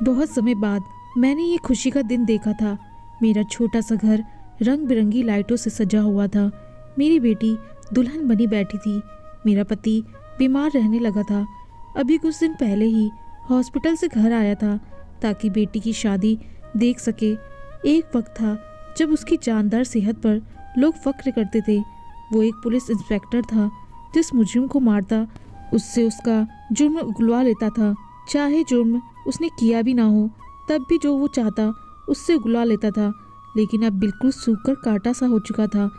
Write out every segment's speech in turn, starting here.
बहुत समय बाद मैंने ये खुशी का दिन देखा था। मेरा छोटा सा घर रंग बिरंगी लाइटों से सजा हुआ था। मेरी बेटी दुल्हन बनी बैठी थी। मेरा पति बीमार रहने लगा था। अभी कुछ दिन पहले ही हॉस्पिटल से घर आया था ताकि बेटी की शादी देख सके। एक वक्त था जब उसकी जानदार सेहत पर लोग फख्र करते थे। वो एक पुलिस इंस्पेक्टर था। जिस मुजरिम को मारता उससे उसका जुर्म उगलवा लेता था। चाहे जुर्म उसने किया भी ना हो, तब भी जो वो चाहता उससे उगलवा लेता था। लेकिन अब बिल्कुल सूखकर कांटा सा हो चुका था।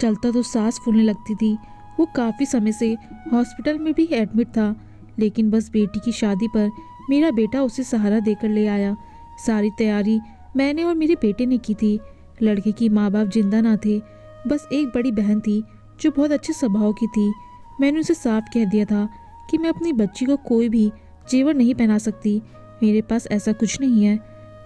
चलता तो सांस फूलने लगती थी। वो काफ़ी समय से हॉस्पिटल में भी एडमिट था, लेकिन बस बेटी की शादी पर मेरा बेटा उसे सहारा देकर ले आया। सारी तैयारी मैंने और मेरे बेटे ने की थी। लड़के की माँ बाप जिंदा ना थे, बस एक बड़ी बहन थी जो बहुत अच्छे स्वभाव की थी। मैंने उसे साफ कह दिया था कि मैं अपनी बच्ची को कोई भी जेवर नहीं पहना सकती। मेरे पास ऐसा कुछ नहीं है।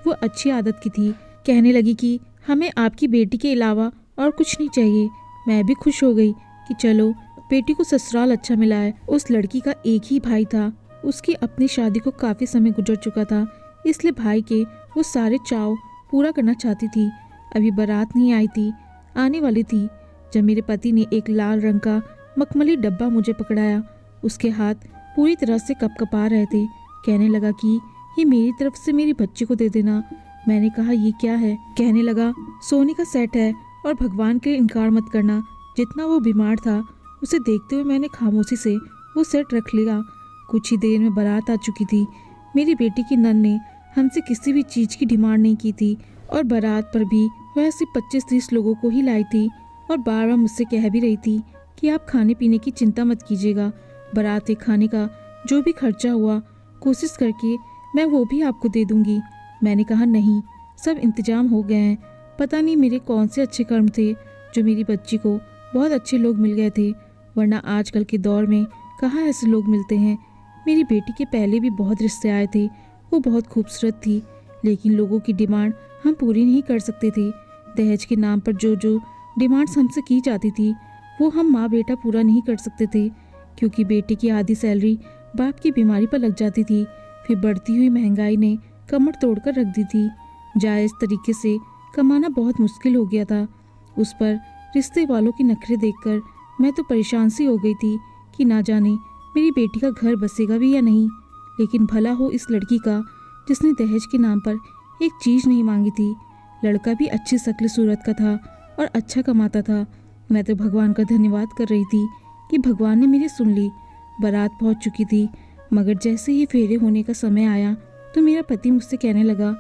वो अच्छी आदत की थी। कहने लगी कि हमें आपकी बेटी के अलावा और कुछ नहीं चाहिए। मैं भी खुश हो गई कि चलो बेटी को ससुराल अच्छा मिला है। उस लड़की का एक ही भाई था। उसकी अपनी शादी को काफ़ी समय गुजर चुका था, इसलिए भाई के वो सारे चाव पूरा करना चाहती थी। अभी बारात नहीं आई थी, आने वाली थी, जब मेरे पति ने एक लाल रंग का मखमली डब्बा मुझे पकड़ाया। उसके हाथ पूरी तरह से कपकपा रहे थे। कहने लगा कि ये मेरी तरफ से मेरी बच्ची को दे देना। मैंने कहा ये क्या है? कहने लगा सोने का सेट है और भगवान के लिए इनकार मत करना। जितना वो बीमार था उसे देखते हुए मैंने खामोशी से वो सेट रख लिया। कुछ ही देर में बारात आ चुकी थी। मेरी बेटी की नन ने हमसे किसी भी चीज़ की डिमांड नहीं की थी और बारात पर भी वह सिर्फ 25-30 लोगों को ही लाई थी और बार बार मुझसे कह भी रही थी कि आप खाने पीने की चिंता मत कीजिएगा। बारात के खाने का जो भी खर्चा हुआ कोशिश करके मैं वो भी आपको दे दूंगी। मैंने कहा नहीं, सब इंतजाम हो गए हैं। पता नहीं मेरे कौन से अच्छे कर्म थे जो मेरी बच्ची को बहुत अच्छे लोग मिल गए थे, वरना आजकल के दौर में कहाँ ऐसे लोग मिलते हैं। मेरी बेटी के पहले भी बहुत रिश्ते आए थे। वो बहुत खूबसूरत थी, लेकिन लोगों की डिमांड हम पूरी नहीं कर सकते थे। दहेज के नाम पर जो जो डिमांड्स हमसे की जाती थी वो हम माँ बेटा पूरा नहीं कर सकते थे, क्योंकि बेटे की आधी सैलरी बाप की बीमारी पर लग जाती थी। फिर बढ़ती हुई महंगाई ने कमर तोड़कर रख दी थी। जायज़ तरीके से कमाना बहुत मुश्किल हो गया था। उस पर रिश्ते वालों की नखरे देखकर मैं तो परेशान सी हो गई थी कि ना जाने मेरी बेटी का घर बसेगा भी या नहीं। लेकिन भला हो इस लड़की का जिसने दहेज के नाम पर एक चीज़ नहीं मांगी थी। लड़का भी अच्छी शक्ल सूरत का था और अच्छा कमाता था। मैं तो भगवान का धन्यवाद कर रही थी कि भगवान ने मेरी सुन ली। बारात पहुंच चुकी थी, मगर जैसे ही फेरे होने का समय आया तो मेरा पति मुझसे कहने लगा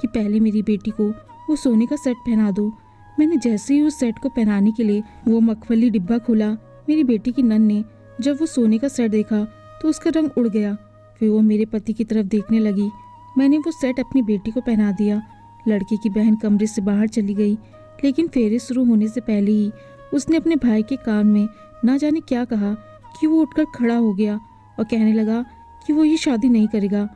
कि पहले मेरी बेटी को वो सोने का सेट पहना दो। मैंने जैसे ही उस सेट को पहनाने के लिए वो मखमली डिब्बा खोला, मेरी बेटी की नन ने जब वो सोने का सेट देखा तो उसका रंग उड़ गया। फिर वो मेरे पति की तरफ देखने लगी। मैंने वो सेट अपनी बेटी को पहना दिया। लड़के की बहन कमरे से बाहर चली गई, लेकिन फेरे शुरू होने से पहले ही उसने अपने भाई के कान में ना जाने क्या कहा कि वो उठकर खड़ा हो गया और कहने लगा कि वो ये शादी नहीं करेगा।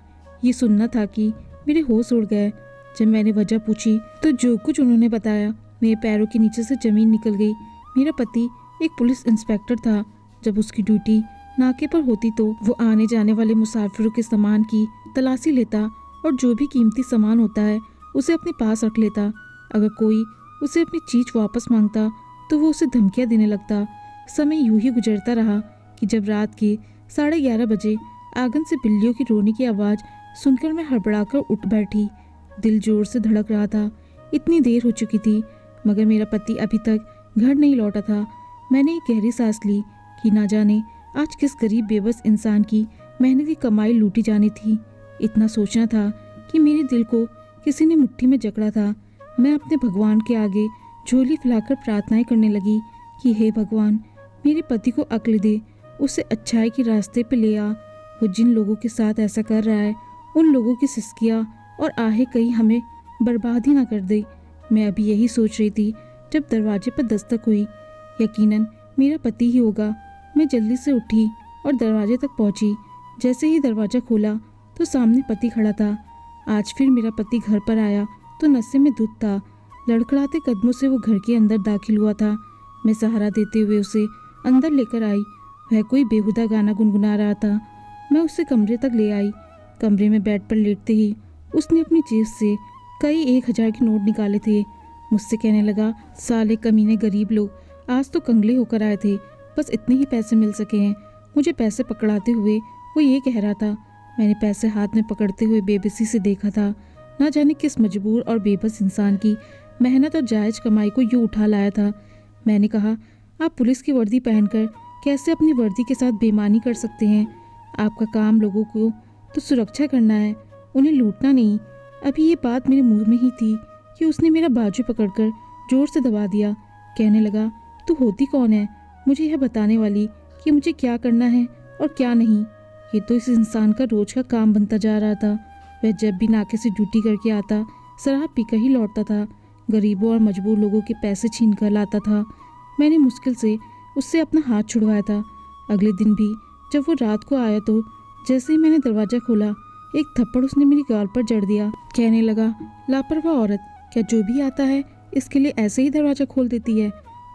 ये सुनना था कि मेरे होश उड़ गए। जब मैंने वजह पूछी तो जो कुछ उन्होंने बताया मेरे पैरों के नीचे से ज़मीन निकल गई। मेरा पति एक पुलिस इंस्पेक्टर था। जब उसकी ड्यूटी नाके पर होती तो वो आने जाने वाले मुसाफिरों के सामान की तलाशी लेता और जो भी कीमती सामान होता है उसे अपने पास रख लेता। अगर कोई उसे अपनी चीज़ वापस मांगता तो वो उसे धमकियाँ देने लगता। समय यूं ही गुजरता रहा कि जब रात के 11:30 बजे आंगन से बिल्लियों की रोने की आवाज़ सुनकर मैं हड़बड़ाकर उठ बैठी। दिल जोर से धड़क रहा था। इतनी देर हो चुकी थी मगर मेरा पति अभी तक घर नहीं लौटा था। मैंने एक गहरी सांस ली कि ना जाने आज किस गरीब बेबस इंसान की मेहनत की कमाई लूटी जानी थी। इतना सोचना था कि मेरे दिल को किसी ने मुट्ठी में जकड़ा था। मैं अपने भगवान के आगे झोली फैलाकर प्रार्थनाएं करने लगी कि हे भगवान, मेरे पति को अक्ल दे, उसे अच्छाई के रास्ते पे ले आ। वो जिन लोगों के साथ ऐसा कर रहा है उन लोगों की सिसकियाँ और आहें कहीं हमें बर्बाद ही ना कर दे। मैं अभी यही सोच रही थी जब दरवाजे पर दस्तक हुई। यकीनन मेरा पति ही होगा। मैं जल्दी से उठी और दरवाजे तक पहुंची। जैसे ही दरवाज़ा खोला तो सामने पति खड़ा था। आज फिर मेरा पति घर पर आया तो नशे में धुत था। लड़खड़ाते कदमों से वो घर के अंदर दाखिल हुआ था। मैं सहारा देते हुए उसे अंदर लेकर आई। वह कोई बेहुदा गाना गुनगुना रहा था। मैं उसे कमरे तक ले आई। कमरे में बेड पर लेटते ही उसने अपनी जेब से कई 1,000 के नोट निकाले थे। मुझसे कहने लगा, साले कमीने गरीब लोग आज तो कंगले होकर आए थे, बस इतने ही पैसे मिल सके हैं। मुझे पैसे पकड़ाते हुए वो ये कह रहा था। मैंने पैसे हाथ में पकड़ते हुए बेबसी से देखा था। ना जाने किस मजबूर और बेबस इंसान की मेहनत और जायज कमाई को यूँ उठा लाया था। मैंने कहा, आप पुलिस की वर्दी पहनकर कैसे अपनी वर्दी के साथ बेईमानी कर सकते हैं? आपका काम लोगों को तो सुरक्षा करना है, उन्हें लूटना नहीं। अभी ये बात मेरे मुंह में ही थी कि उसने मेरा बाजू पकड़कर जोर से दबा दिया। कहने लगा, तू होती कौन है मुझे यह बताने वाली कि मुझे क्या करना है और क्या नहीं? ये तो इस इंसान का रोज का काम बनता जा रहा था। वह जब भी नाके से ड्यूटी करके आता शराब पीकर ही लौटता था। गरीबों और मजबूर लोगों के पैसे छीन कर लाता था। मैंने मुश्किल से उससे अपना हाथ छुड़वाया था। अगले दिन भी जब वो रात को आया तो जैसे ही मैंने दरवाज़ा खोला, एक थप्पड़ उसने मेरी गाल पर जड़ दिया। कहने लगा, लापरवाह औरत, क्या जो भी आता है इसके लिए ऐसे ही दरवाज़ा खोल देती है?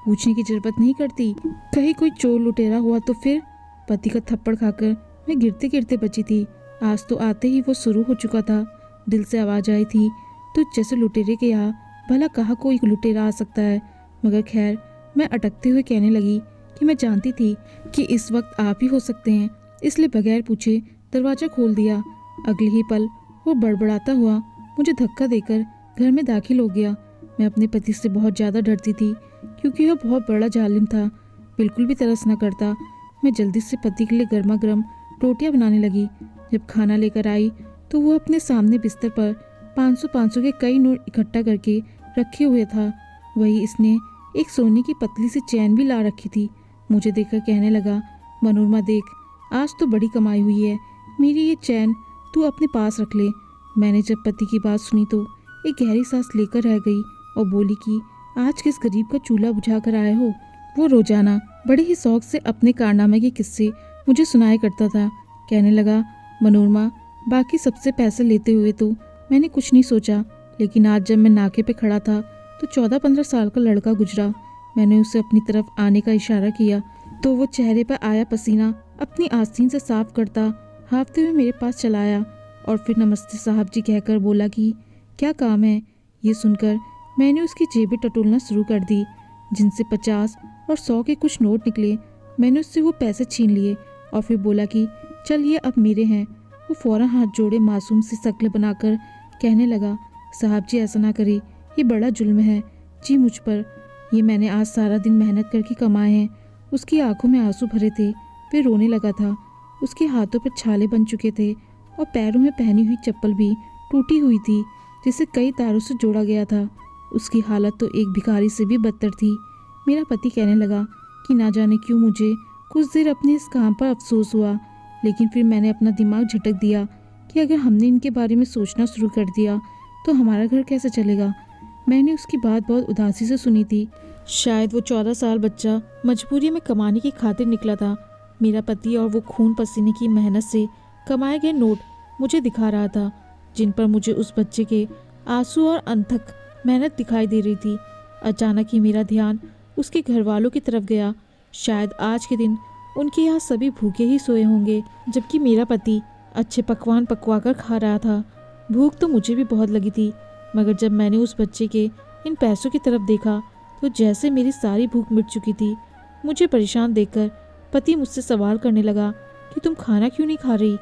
पूछने की जरूरत नहीं करती। कहीं कोई चोर लुटेरा हुआ तो फिर? पति का थप्पड़ खाकर मैं गिरते गिरते बची थी। आज तो आते ही वो शुरू हो चुका था। दिल से आवाज़ आई थी, तुझ जैसे लुटेरे के यहाँ भला कहाँ कोई लुटेरा आ सकता है? मगर खैर, मैं अटकते हुए कहने लगी कि मैं जानती थी कि इस वक्त आप ही हो सकते हैं, इसलिए बगैर पूछे दरवाज़ा खोल दिया। अगले ही पल वो बड़बड़ाता हुआ मुझे धक्का देकर घर में दाखिल हो गया। मैं अपने पति से बहुत ज़्यादा डरती थी क्योंकि वह बहुत बड़ा जालिम था, बिल्कुल भी तरस न करता। मैं जल्दी से पति के लिए गर्मा गर्म रोटियां बनाने लगी। जब खाना लेकर आई तो वो अपने सामने बिस्तर पर 500 के कई नोट इकट्ठा करके रखे हुए था। वही इसने एक सोने की पतली सी चैन भी ला रखी थी। मुझे देखकर कहने लगा, मनोरमा देख, आज तो बड़ी कमाई हुई है, मेरी ये चैन तू अपने पास रख ले। मैंने जब पति की बात सुनी तो एक गहरी सांस लेकर रह गई और बोली कि आज किस गरीब का चूल्हा बुझा कर आए हो? वो रोजाना बड़े ही शौक से अपने कारनामे के किस्से मुझे सुनाया करता था। कहने लगा, मनोरमा, बाकी सबसे पैसे लेते हुए तो मैंने कुछ नहीं सोचा, लेकिन आज जब मैं नाके पे खड़ा था तो 14-15 साल का लड़का गुजरा। मैंने उसे अपनी तरफ आने का इशारा किया तो वो चेहरे पर आया पसीना अपनी आस्तीन से साफ करता हाँफते हुए मेरे पास चला आया और फिर नमस्ते साहब जी कहकर बोला कि क्या काम है? ये सुनकर मैंने उसकी जेबें टटोलना शुरू कर दी, जिनसे 50 और 100 के कुछ नोट निकले। मैंने उससे वो पैसे छीन लिए और फिर बोला कि चल ये अब मेरे हैं। वो फौरन हाथ जोड़े मासूम सी शक्ल बनाकर कहने लगा, साहब जी ऐसा ना करिए, ये बड़ा जुल्म है जी मुझ पर। ये मैंने आज सारा दिन मेहनत करके कमाए हैं। उसकी आंखों में आंसू भरे थे, फिर रोने लगा था। उसके हाथों पर छाले बन चुके थे और पैरों में पहनी हुई चप्पल भी टूटी हुई थी, जिसे कई तारों से जोड़ा गया था। उसकी हालत तो एक भिखारी से भी बदतर थी। मेरा पति कहने लगा कि ना जाने क्यों मुझे कुछ देर अपने इस काम पर अफसोस हुआ, लेकिन फिर मैंने अपना दिमाग झटक दिया कि अगर हमने इनके बारे में सोचना शुरू कर दिया तो हमारा घर कैसे चलेगा। मैंने उसकी बात बहुत उदासी से सुनी थी। शायद वो 14 साल बच्चा मजबूरी में कमाने की खातिर निकला था। मेरा पति और वो खून पसीने की मेहनत से कमाए गए नोट मुझे दिखा रहा था, जिन पर मुझे उस बच्चे के आंसू और अनथक मेहनत दिखाई दे रही थी। अचानक ही मेरा ध्यान उसके घर वालों की तरफ गया। शायद आज के दिन उनके यहाँ सभी भूखे ही सोए होंगे, जबकि मेरा पति अच्छे पकवान पकवा कर खा रहा था। भूख तो मुझे भी बहुत लगी थी, मगर जब मैंने उस बच्चे के इन पैसों की तरफ देखा तो जैसे मेरी सारी भूख मिट चुकी थी। मुझे परेशान देखकर पति मुझसे सवाल करने लगा कि तुम खाना क्यों नहीं खा रही,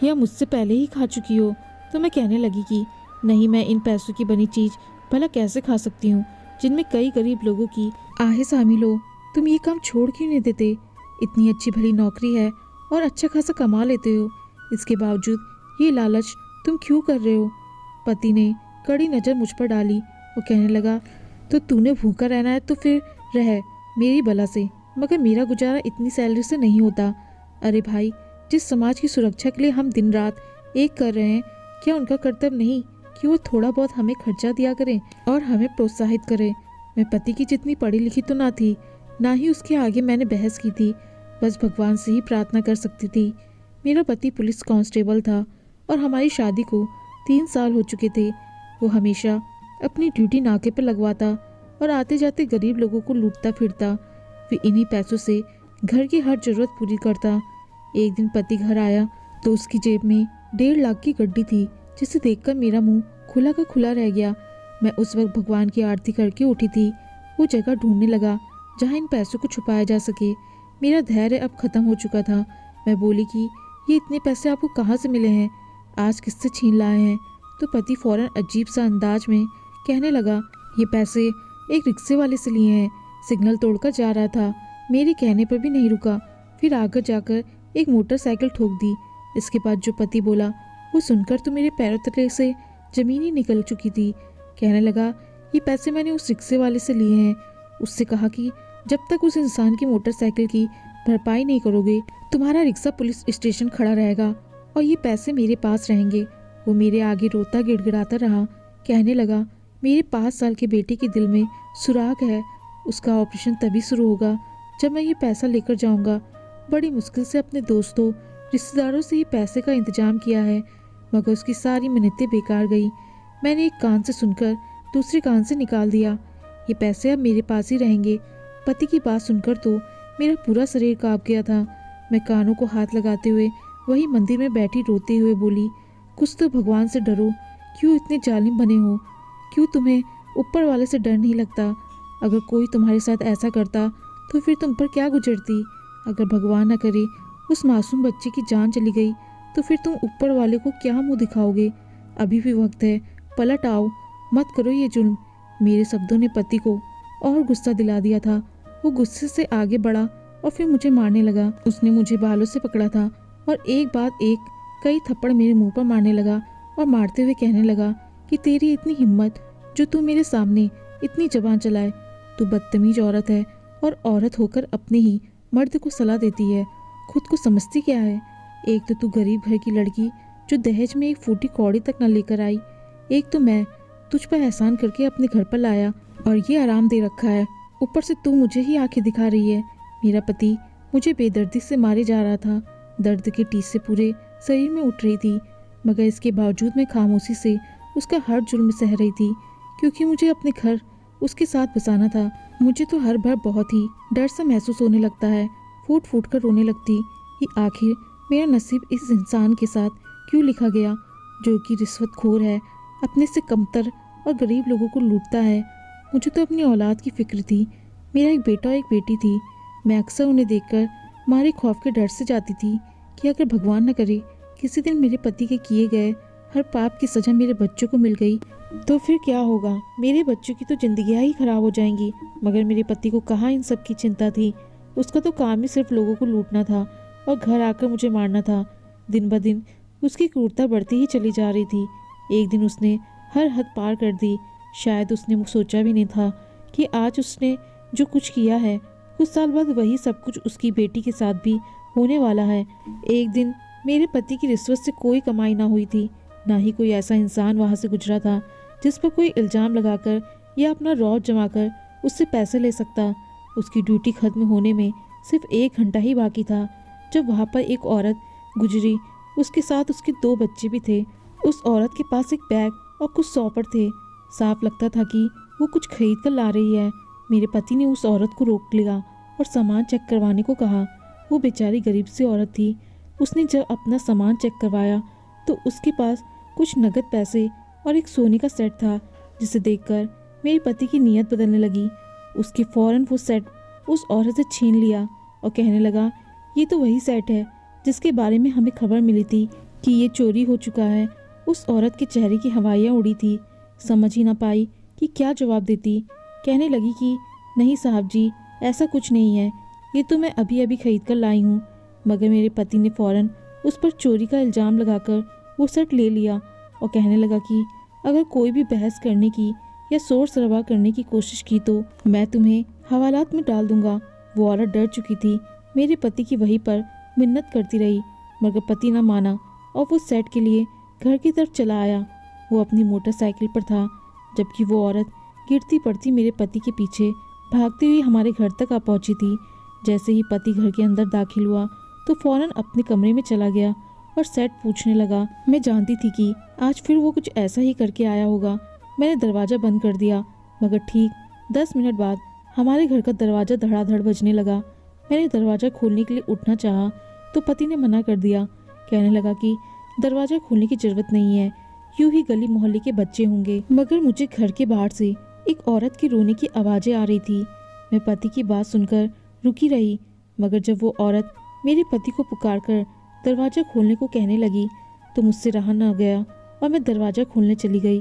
या मुझसे पहले ही खा चुकी हो? तो मैं कहने लगी कि नहीं, मैं इन पैसों की बनी चीज़ भला कैसे खा सकती हूँ, जिनमें कई गरीब लोगों की आहें शामिल हो। तुम ये काम छोड़ क्यों नहीं देते? इतनी अच्छी भली नौकरी है और अच्छा खासा कमा लेते हो, इसके बावजूद ये लालच तुम क्यों कर रहे हो? पति ने कड़ी नज़र मुझ पर डाली और कहने लगा, तो तूने भूखा रहना है तो फिर रह मेरी बला से, मगर मेरा गुजारा इतनी सैलरी से नहीं होता। अरे भाई, जिस समाज की सुरक्षा के लिए हम दिन रात एक कर रहे हैं, क्या उनका कर्तव्य नहीं कि वो थोड़ा बहुत हमें खर्चा दिया करें और हमें प्रोत्साहित करें? मैं पति की जितनी पढ़ी लिखी तो ना थी, ना ही उसके आगे मैंने बहस की थी, बस भगवान से ही प्रार्थना कर सकती थी। मेरा पति पुलिस कांस्टेबल था और हमारी शादी को 3 साल हो चुके थे। वो हमेशा अपनी ड्यूटी नाके पर लगवाता और आते जाते गरीब लोगों को लूटता फिरता। फिर इन्हीं पैसों से घर की हर जरूरत पूरी करता। एक दिन पति घर आया तो उसकी जेब में 1.5 लाख की गड्डी थी, जिसे देखकर मेरा मुंह खुला का खुला रह गया। मैं उस वक्त भगवान की आरती करके उठी थी। वो जगह ढूंढने लगा जहाँ इन पैसों को छुपाया जा सके। मेरा धैर्य अब खत्म हो चुका था। मैं बोली कि ये इतने पैसे आपको कहाँ से मिले हैं, आज किससे छीन लाए हैं? तो पति फौरन अजीब सा अंदाज में कहने लगा, ये पैसे एक रिक्शे वाले से लिए हैं, सिग्नल तोड़कर जा रहा था। मेरे कहने पर भी नहीं रुका, फिर आगे जाकर एक मोटरसाइकिल ठोक दी। इसके बाद जो पति बोला वो सुनकर तो मेरे पैरों तले से जमीन ही निकल चुकी थी। कहने लगा, ये पैसे मैंने उस रिक्शे वाले से लिए हैं। उससे कहा कि जब तक उस इंसान की मोटरसाइकिल की भरपाई नहीं करोगे, तुम्हारा रिक्शा पुलिस स्टेशन खड़ा रहेगा और ये पैसे मेरे पास रहेंगे। वो मेरे आगे रोता गिड़गिड़ाता रहा। कहने लगा, मेरे 5 साल के बेटे के दिल में सुराग है, उसका ऑपरेशन तभी शुरू होगा जब मैं ये पैसा लेकर जाऊंगा। बड़ी मुश्किल से अपने दोस्तों रिश्तेदारों से ये पैसे का इंतजाम किया है, मगर उसकी सारी मिन्नतें बेकार गई। मैंने एक कान से सुनकर दूसरे कान से निकाल दिया। ये पैसे अब मेरे पास ही रहेंगे। पति की बात सुनकर तो मेरा पूरा शरीर कांप गया था। मैं कानों को हाथ लगाते हुए वही मंदिर में बैठी रोते हुए बोली, कुछ तो भगवान से डरो, क्यों इतने जालिम बने हो? क्यों तुम्हें ऊपर वाले से डर नहीं लगता? अगर कोई तुम्हारे साथ ऐसा करता तो फिर तुम पर क्या गुजरती? अगर भगवान न करे उस मासूम बच्चे की जान चली गई तो फिर तुम ऊपर वाले को क्या मुंह दिखाओगे? अभी भी वक्त है, पलट आओ, मत करो ये जुल्म। मेरे शब्दों ने पति को और गुस्सा दिला दिया था। वो गुस्से से आगे बढ़ा और फिर मुझे मारने लगा। उसने मुझे बालों से पकड़ा था और एक बाद एक कई थप्पड़ मेरे मुंह पर मारने लगा और मारते हुए कहने लगा कि तेरी इतनी हिम्मत जो तू मेरे सामने इतनी जबान चलाए। तू बदतमीज औरत है और औरत होकर अपने ही मर्द को सलाह देती है, खुद को समझती क्या है? एक तो तू गरीब घर की लड़की जो दहेज में एक फूटी कौड़ी तक न लेकर आई, एक तो मैं तुझ पर एहसान करके अपने घर पर लाया और ये आराम दे रखा है, ऊपर से तू मुझे ही आंखें दिखा रही है। मेरा पति मुझे बेदर्दी से मारे जा रहा था। दर्द की टीस से पूरे शरीर में उठ रही थी, मगर इसके बावजूद मैं खामोशी से उसका हर जुल्म सह रही थी, क्योंकि मुझे अपने घर उसके साथ बसाना था। मुझे तो हर बार बहुत ही डर सा महसूस होने लगता है, फूट फूट कर रोने लगती कि आखिर मेरा नसीब इस इंसान के साथ क्यों लिखा गया, जो कि रिश्वतखोर है, अपने से कमतर और गरीब लोगों को लूटता है। मुझे तो अपनी औलाद की फिक्र थी। मेरा एक बेटा और एक बेटी थी। मैं अक्सर उन्हें देखकर मारे खौफ के डर से जाती थी कि अगर भगवान न करे किसी दिन मेरे पति के किए गए हर पाप की सजा मेरे बच्चों को मिल गई तो फिर क्या होगा? मेरे बच्चों की तो जिंदगियां ही खराब हो जाएंगी। मगर मेरे पति को कहाँ इन सब की चिंता थी। उसका तो काम ही सिर्फ लोगों को लूटना था और घर आकर मुझे मारना था। दिन ब दिन उसकी क्रूरता बढ़ती ही चली जा रही थी। एक दिन उसने हर हद पार कर दी। शायद उसने सोचा भी नहीं था कि आज उसने जो कुछ किया है, कुछ साल बाद वही सब कुछ उसकी बेटी के साथ भी होने वाला है। एक दिन मेरे पति की रिश्वत से कोई कमाई ना हुई थी, ना ही कोई ऐसा इंसान वहाँ से गुजरा था जिस पर कोई इल्ज़ाम लगाकर या अपना रौब जमाकर उससे पैसे ले सकता। उसकी ड्यूटी खत्म होने में सिर्फ 1 घंटा ही बाकी था जब वहाँ पर एक औरत गुजरी। उसके साथ उसके 2 बच्चे भी थे। उस औरत के पास एक बैग और कुछ सौपर थे। साफ लगता था कि वो कुछ खरीद कर ला रही है। मेरे पति ने उस औरत को रोक लिया और सामान चेक करवाने को कहा। वो बेचारी गरीब सी औरत थी। उसने जब अपना सामान चेक करवाया तो उसके पास कुछ नगद पैसे और एक सोने का सेट था, जिसे देखकर मेरे पति की नीयत बदलने लगी। उसके फौरन वो सेट उस औरत से छीन लिया और कहने लगा, ये तो वही सेट है जिसके बारे में हमें खबर मिली थी कि ये चोरी हो चुका है। उस औरत के चेहरे की हवाइयाँ उड़ी थी। समझ ही ना पाई कि क्या जवाब देती। कहने लगी कि नहीं साहब जी, ऐसा कुछ नहीं है, ये तो मैं अभी अभी खरीद कर लाई हूँ। मगर मेरे पति ने फौरन उस पर चोरी का इल्ज़ाम लगाकर वो सेट ले लिया और कहने लगा कि अगर कोई भी बहस करने की या शोर शराबा करने की कोशिश की तो मैं तुम्हें हवालात में डाल दूंगा। वो औरत डर चुकी थी। मेरे पति की वहीं पर मिन्नत करती रही, मगर पति न माना और वो सेट के लिए घर की तरफ चला आया। वो अपनी मोटरसाइकिल पर था, जबकि वो औरत गिरती पड़ती मेरे पति के पीछे भागती हुई हमारे घर तक आ पहुंची थी। जैसे ही पति घर के अंदर दाखिल हुआ तो फौरन अपने कमरे में चला गया और सेट पूछने लगा। मैं जानती थी कि आज फिर वो कुछ ऐसा ही करके आया होगा। मैंने दरवाज़ा बंद कर दिया, मगर ठीक 10 मिनट बाद हमारे घर का दरवाज़ा धड़ाधड़ बजने लगा। मैंने दरवाज़ा खोलने के लिए उठना चाहा तो पति ने मना कर दिया। कहने लगा कि दरवाज़ा खोलने की ज़रूरत नहीं है, यूं ही गली मोहल्ले के बच्चे होंगे। मगर मुझे घर के बाहर से एक औरत की रोने की आवाज़ें आ रही थी। मैं पति की बात सुनकर रुकी रही, मगर जब वो औरत मेरे पति को पुकारकर दरवाज़ा खोलने को कहने लगी तो मुझसे रहा न गया और मैं दरवाज़ा खोलने चली गई।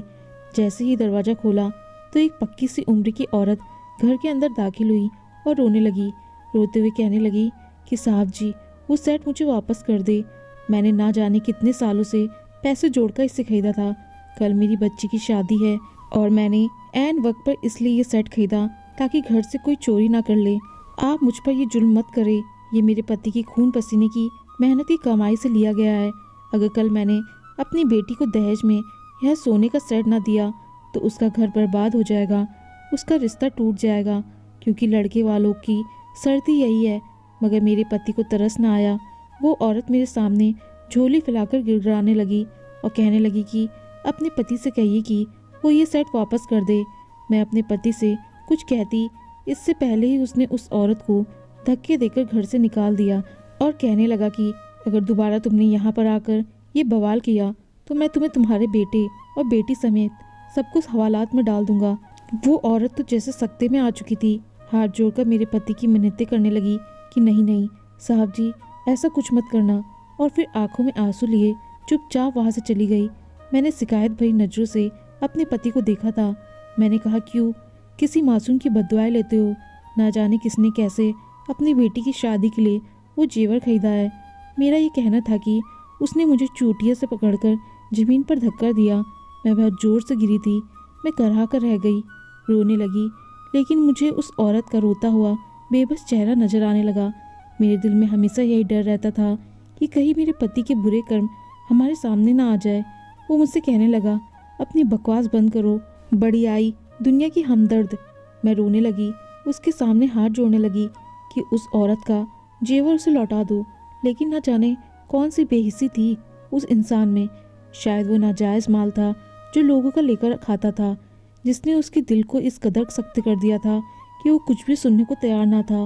जैसे ही दरवाज़ा खोला तो एक पक्की सी उम्र की औरत घर के अंदर दाखिल हुई और रोने लगी। रोते हुए कहने लगी कि साहब जी, वो सेट मुझे वापस कर दे। मैंने ना जाने कितने सालों से पैसे जोड़कर इसे खरीदा था। कल मेरी बच्ची की शादी है और मैंने ऐन वक्त पर इसलिए ये सेट खरीदा ताकि घर से कोई चोरी ना कर ले। आप मुझ पर ये जुल्म मत करें। ये मेरे पति की खून पसीने की मेहनत की कमाई से लिया गया है। अगर कल मैंने अपनी बेटी को दहेज में यह सोने का सेट ना दिया तो उसका घर बर्बाद हो जाएगा, उसका रिश्ता टूट जाएगा, क्योंकि लड़के वालों की शर्त ही यही है। मगर मेरे पति को तरस ना आया। वो औरत मेरे सामने झोली फैलाकर गिड़गिड़ाने लगी और कहने लगी कि अपने पति से कहिए कि वो ये सेट वापस कर दे। मैं अपने पति से कुछ कहती इससे पहले ही उसने उस औरत को धक्के देकर घर से निकाल दिया और कहने लगा कि अगर दोबारा तुमने यहाँ पर आकर ये बवाल किया तो मैं तुम्हें तुम्हारे बेटे और बेटी समेत सब कुछ हवालात में डाल दूंगा। वो औरत तो जैसे सख्ते में आ चुकी थी। हाथ जोड़कर मेरे पति की मिन्नतें करने लगी कि नहीं नहीं साहब जी, ऐसा कुछ मत करना, और फिर आंखों में आंसू लिए चुपचाप वहाँ से चली गई। मैंने शिकायत भरी नज़रों से अपने पति को देखा था। मैंने कहा, क्यों किसी मासूम की बद्दुआएं लेते हो? ना जाने किसने कैसे अपनी बेटी की शादी के लिए वो जेवर खरीदा है। मेरा ये कहना था कि उसने मुझे चूटिया से पकड़कर ज़मीन पर धक्का दिया। मैं बहुत ज़ोर से गिरी थी। मैं करहा कर रह गई, रोने लगी, लेकिन मुझे उस औरत का रोता हुआ बेबस चेहरा नजर आने लगा। मेरे दिल में हमेशा यही डर रहता था कि कहीं मेरे पति के बुरे कर्म हमारे सामने ना आ जाए। वो मुझसे कहने लगा, अपनी बकवास बंद करो, बड़ी आई दुनिया की हमदर्द। मैं रोने लगी, उसके सामने हाथ जोड़ने लगी कि उस औरत का जेवर उसे लौटा दो। लेकिन न जाने कौन सी बेहिसी थी उस इंसान में। शायद वो नाजायज़ माल था जो लोगों का लेकर खाता था, जिसने उसके दिल को इस कदर सख्त कर दिया था कि वो कुछ भी सुनने को तैयार ना था।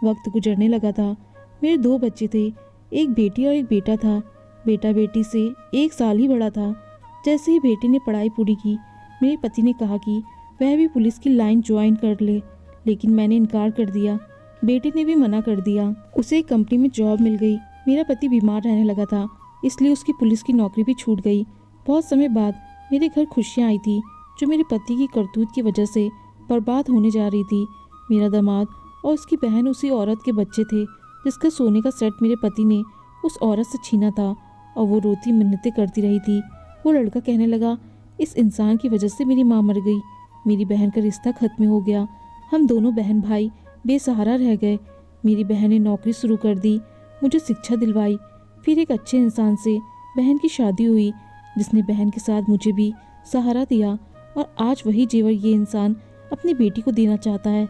वक्त गुजरने लगा था। मेरे 2 बच्चे थे, एक बेटी और एक बेटा था। बेटा बेटी से 1 साल ही बड़ा था। जैसे ही बेटी ने पढ़ाई पूरी की, मेरे पति ने कहा कि वह भी पुलिस की लाइन ज्वाइन कर ले, लेकिन मैंने इनकार कर दिया। बेटे ने भी मना कर दिया। उसे एक कंपनी में जॉब मिल गई। मेरा पति बीमार रहने लगा था, इसलिए उसकी पुलिस की नौकरी भी छूट गई। बहुत समय बाद मेरे घर खुशियाँ आई थी जो मेरे पति की करतूत की वजह से बर्बाद होने जा रही थी। मेरा दामाद और उसकी बहन उसी औरत के बच्चे थे जिसका सोने का सेट मेरे पति ने उस औरत से छीना था, और वो रोती मिन्नतें करती रही थी। वो लड़का कहने लगा, इस इंसान की वजह से मेरी माँ मर गई, मेरी बहन का रिश्ता खत्म हो गया, हम दोनों बहन भाई बेसहारा रह गए। मेरी बहन ने नौकरी शुरू कर दी, मुझे शिक्षा दिलवाई। फिर एक अच्छे इंसान से बहन की शादी हुई जिसने बहन के साथ मुझे भी सहारा दिया, और आज वही जेवर ये इंसान अपनी बेटी को देना चाहता है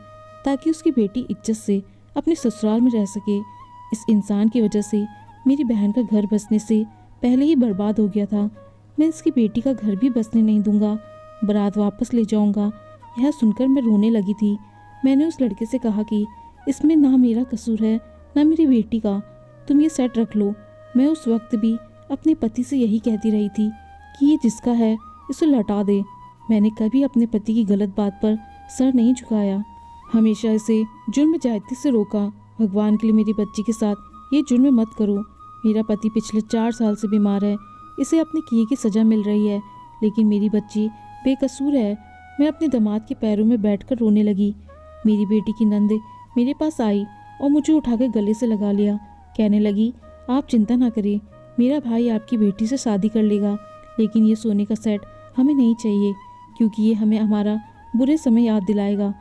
ताकि उसकी बेटी इज्जत से अपने ससुराल में रह सके। इस इंसान की वजह से मेरी बहन का घर बसने से पहले ही बर्बाद हो गया था। मैं इसकी बेटी का घर भी बसने नहीं दूंगा, बारात वापस ले जाऊंगा। यह सुनकर मैं रोने लगी थी। मैंने उस लड़के से कहा कि इसमें ना मेरा कसूर है ना मेरी बेटी का, तुम ये सेट रख लो। मैं उस वक्त भी अपने पति से यही कहती रही थी कि ये जिसका है इसे लौटा दे। मैंने कभी अपने पति की गलत बात पर सर नहीं झुकाया, हमेशा इसे जुर्म ज्यादती से रोका। भगवान के लिए मेरी बच्ची के साथ ये जुर्म मत करो। मेरा पति पिछले 4 साल से बीमार है, इसे अपने किए की सज़ा मिल रही है, लेकिन मेरी बच्ची बेकसूर है। मैं अपने दामाद के पैरों में बैठकर रोने लगी। मेरी बेटी की नंद मेरे पास आई और मुझे उठाकर गले से लगा लिया। कहने लगी, आप चिंता ना करें, मेरा भाई आपकी बेटी से शादी कर लेगा, लेकिन ये सोने का सेट हमें नहीं चाहिए क्योंकि ये हमें हमारा बुरे समय याद दिलाएगा।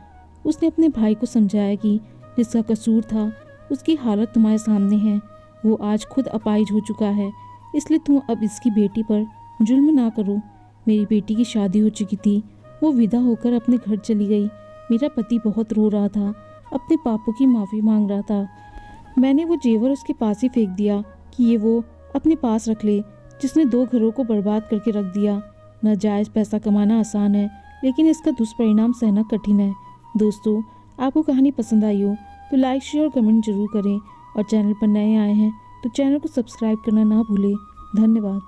उसने अपने भाई को समझाया कि जिसका कसूर था उसकी हालत तुम्हारे सामने है, वो आज खुद अपाहिज हो चुका है, इसलिए तुम अब इसकी बेटी पर जुल्म ना करो। मेरी बेटी की शादी हो चुकी थी, वो विदा होकर अपने घर चली गई। मेरा पति बहुत रो रहा था, अपने पापों की माफ़ी मांग रहा था। मैंने वो जेवर उसके पास ही फेंक दिया कि ये वो अपने पास रख ले, जिसने 2 घरों को बर्बाद करके रख दिया। नाजायज़ पैसा कमाना आसान है, लेकिन इसका दुष्परिणाम सहना कठिन है। दोस्तों, आपको कहानी पसंद आई हो तो लाइक शेयर और कमेंट जरूर करें, और चैनल पर नए आए हैं तो चैनल को सब्सक्राइब करना ना भूलें। धन्यवाद।